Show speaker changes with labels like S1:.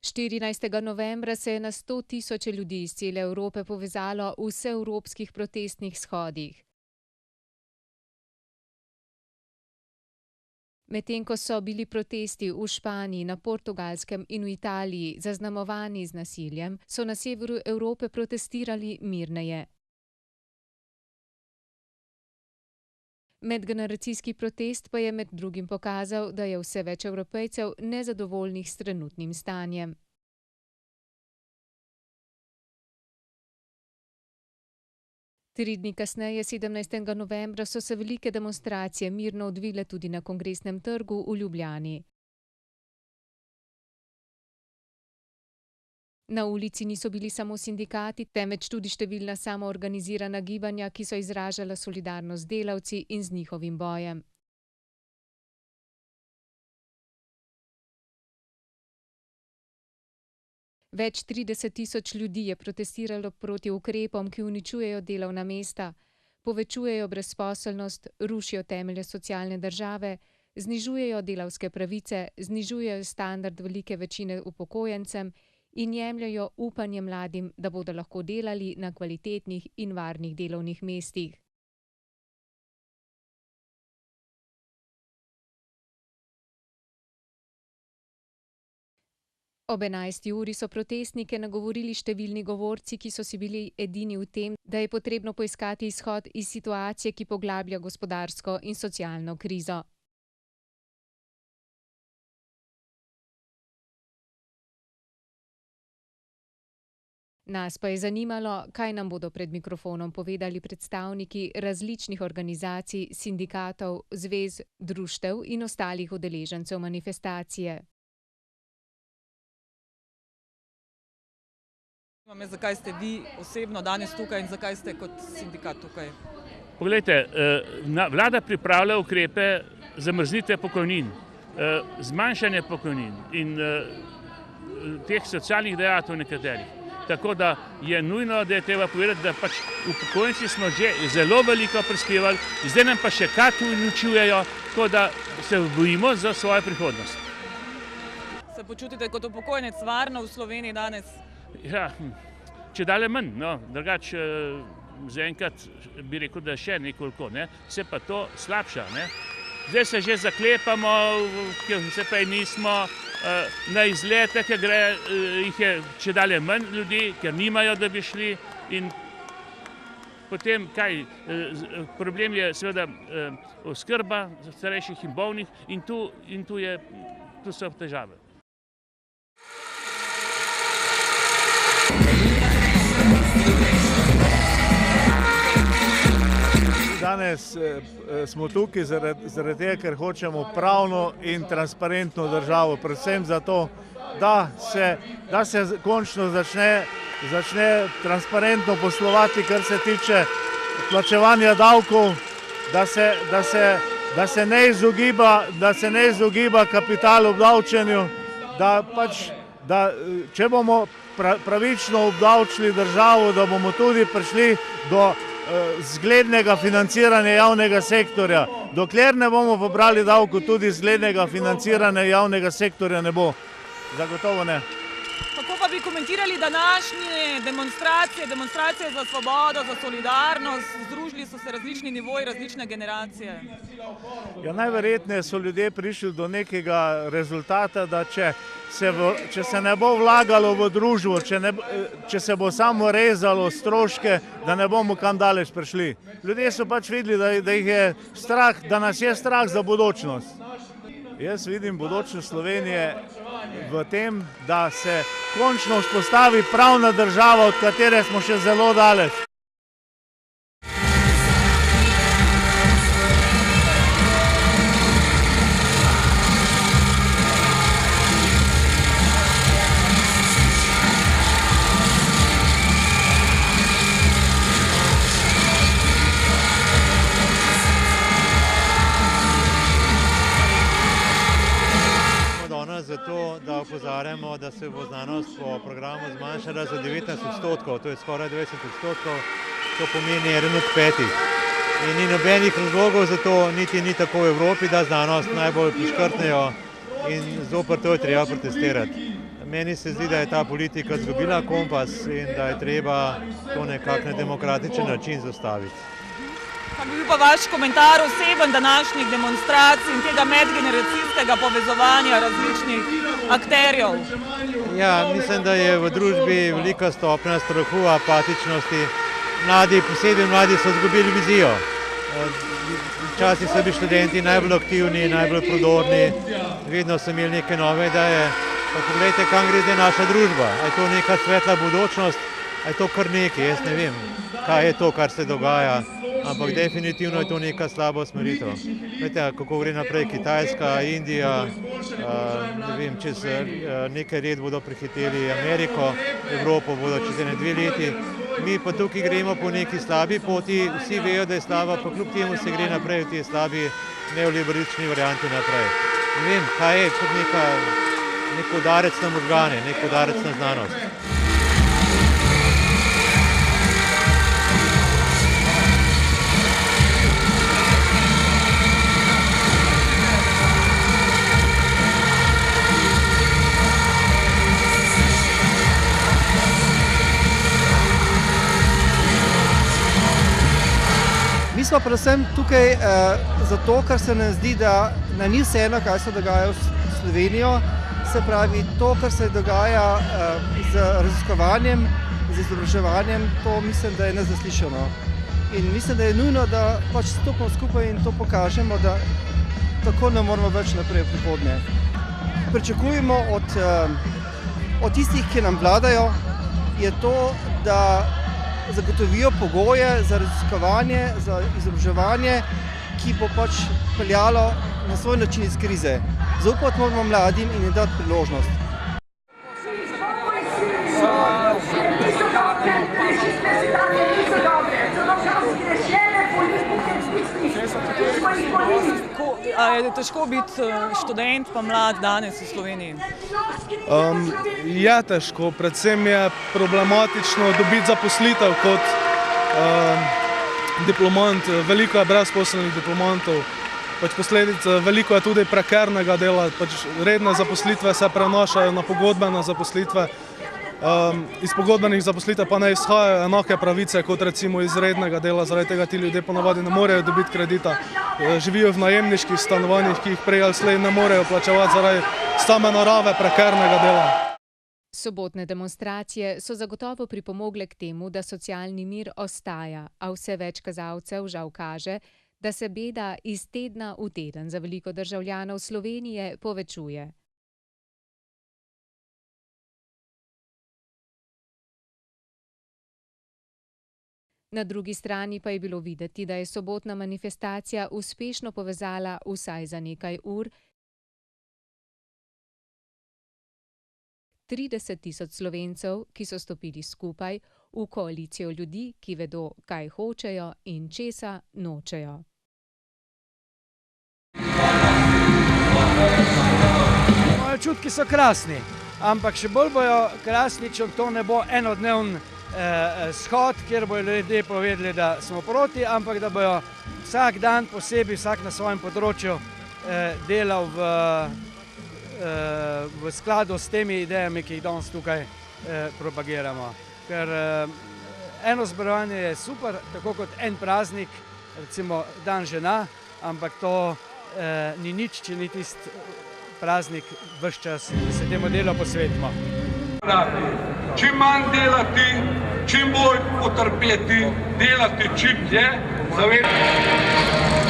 S1: 14. novembra se je na 100 000 ljudi iz cele Evrope povezalo v vseevropskih protestnih shodih. Medtem ko so bili protesti v Španiji, na Portugalskem in v Italiji zaznamovani z nasiljem, so na severu Evrope protestirali mirneje. Medgeneracijski protest pa je med drugim pokazal, da je vse več Evropejcev nezadovoljnih s trenutnim stanjem. Tri dni kasneje, 17. novembra, so se velike demonstracije mirno odvile tudi na Kongresnem trgu v Ljubljani. Na ulici niso bili samo sindikati, temveč tudi številna samoorganizirana gibanja, ki so izražala solidarnost z delavci in z njihovim bojem. Več 30 000 ljudi je protestiralo proti ukrepom, ki uničujejo delovna mesta, povečujejo brezposelnost, rušijo temelje socialne države, znižujejo delavske pravice, znižujejo standard velike večine upokojencem in jemljejo upanje mladim, da bodo lahko delali na kvalitetnih in varnih delovnih mestih. Ob 11. uri so protestnike nagovorili številni govorci, ki so si bili edini v tem, da je potrebno poiskati izhod iz situacije, ki poglablja gospodarsko in socialno krizo. Nas pa je zanimalo, kaj nam bodo pred mikrofonom povedali predstavniki različnih organizacij, sindikatov, zvez, društev in ostalih udeležencev manifestacije.
S2: Zakaj ste vi osebno danes tukaj in zakaj ste kot sindikat tukaj?
S3: Poglejte, vlada pripravlja ukrepe zamrznitve pokojnin, zmanjšanje pokojnin in teh socialnih dajatev nekaterih. Tako da je nujno, da je treba povedati, da pač upokojenci smo že zelo veliko prispevali, zdaj nam pa še kaj tu uničujejo, tako da se bojimo za svojo prihodnost.
S2: Se počutite kot upokojenec varno v Sloveniji danes?
S3: Ja, čedalje manj, no, drugače zaenkrat bi rekel, da še nekoliko, ne, se pa to slabša, ne. Zdaj se že zaklepamo, ker se prej nismo, na izlete, ker jih je čedalje manj ljudi, ker nimajo, da bi šli in potem kaj, problem je seveda oskrba starejših in bolnih in tu so težave.
S4: Danes smo tukaj zaradi tega, ker hočemo pravno in transparentno državo, predvsem zato, da se končno začne transparentno poslovati, kar se tiče plačevanja davkov, da se ne izogiba kapital obdavčenju, da če bomo pravično obdavčili državo, da bomo tudi prišli do zglednega financiranja javnega sektorja. Dokler ne bomo pobrali davko, tudi zglednega financiranja javnega sektorja ne bo. Zagotovo ne.
S2: Kako pa bi komentirali današnje demonstracije za svobodo, za solidarnost? Združili so se različni nivoji, različne generacije.
S4: Ja, najverjetneje so ljudje prišli do nekega rezultata, da če se ne bo vlagalo v družbo, če se bo samo rezalo stroške, da ne bomo kam daleč prišli. Ljudje so pač videli, da jih je strah, da nas je strah za budućnost. Jaz vidim budućnost Slovenije v tem, da se končno vzpostavi pravna država, od katere smo še zelo daleč.
S5: Zato, da opozarjamo, da se bo znanost po programu zmanjšala za 19%, to je skoraj 20%, to pomeni 1 od 5. In ni nobenih razlogov za to, niti ni tako v Evropi, da znanost najbolj priškrtnejo in zoper to je treba protestirati. Meni se zdi, da je ta politika izgubila kompas in da je treba to nekako na demokratičen način zastaviti.
S2: Kaj bi bil pa vaš komentar oseben današnjih demonstracij in tega medgeneracijskega povezovanja različnih akterjev?
S5: Ja, mislim, da je v družbi velika stopnja strahu, apatičnosti. Mladi, posebej mladi, so izgubili vizijo. Včasih so bili študenti najbolj aktivni, najbolj prodorni, vedno so imeli neke nove ideje. Pa poglejte, kam gre zdaj naša družba. A je to neka svetla budućnost, a je to kar nekaj, jaz ne vem, kaj je to, kar se dogaja. Ampak definitivno je to neka slaba usmeritev. Veste, kako gre naprej Kitajska, Indija, ne vem, čez nekaj let bodo prehiteli Ameriko, Evropo bodo čez 1-2 leti. Mi pa tukaj gremo po neki slabi poti, vsi vejo, da je slaba, pa kljub temu se gre naprej v tej slabi neoliberalični varianti naprej. Ne vem, kaj je kot nek udarec na možgane, nek udarec na znanost.
S6: Mi smo predvsem tukaj zato, ker se nam zdi, da ni vseeno, kaj se dogaja v Slovenijo. Se pravi, to, kar se dogaja z raziskovanjem, z izobraževanjem, to mislim, da je nezaslišano. In mislim, da je nujno, da pač stopimo skupaj in to pokažemo, da tako ne moramo več naprej v prihodnje. Pričakujemo od tistih, ki nam vladajo, je to, da zagotovijo pogoje za raziskovanje, za izobraževanje, ki bo pač peljalo na svoj način iz krize. Zaupati moramo mladim in jim dati priložnost.
S2: A je težko biti študent pa mlad danes v Sloveniji?
S7: Je težko, predvsem je problematično dobiti zaposlitev kot diplomant. Veliko je brezposelnih diplomantov, posledica veliko je tudi prekernega dela, redne zaposlitve se prenašajo na pogodbene zaposlitve. Iz pogodbenih zaposlitev pa ne izhajajo enake pravice kot recimo iz rednega dela, zaradi tega ti ljudje ponavadi ne morejo dobiti kredita. Živijo v najemniških stanovanjih, ki jih prej ali slej ne morejo plačevati zaradi same narave prekernega dela.
S1: Sobotne demonstracije so zagotovo pripomogle k temu, da socialni mir ostaja, a vse več kazalcev žal kaže, da se beda iz tedna v teden za veliko državljanov Slovenije povečuje. Na drugi strani pa je bilo videti, da je sobotna manifestacija uspešno povezala vsaj za nekaj ur 30 tisoč Slovencev, ki so stopili skupaj v koalicijo ljudi, ki vedo, kaj hočejo in česa nočejo.
S8: Moji čutki so krasni, ampak še bolj bojo krasni, če to ne bo enodnevni shod, kjer bojo ljudje povedali, da smo proti, ampak da bojo vsak dan posebej, vsak na svojem področju delal v skladu s temi idejami, ki jih danes tukaj propagiramo. Ker eno zborovanje je super, tako kot en praznik, recimo dan žena, ampak to ni nič, če ni tisti praznik ves čas, da se temu delu posvetimo.
S9: Čim manj delati, čim bolj potrpeti, delati čim dlje, zavedati.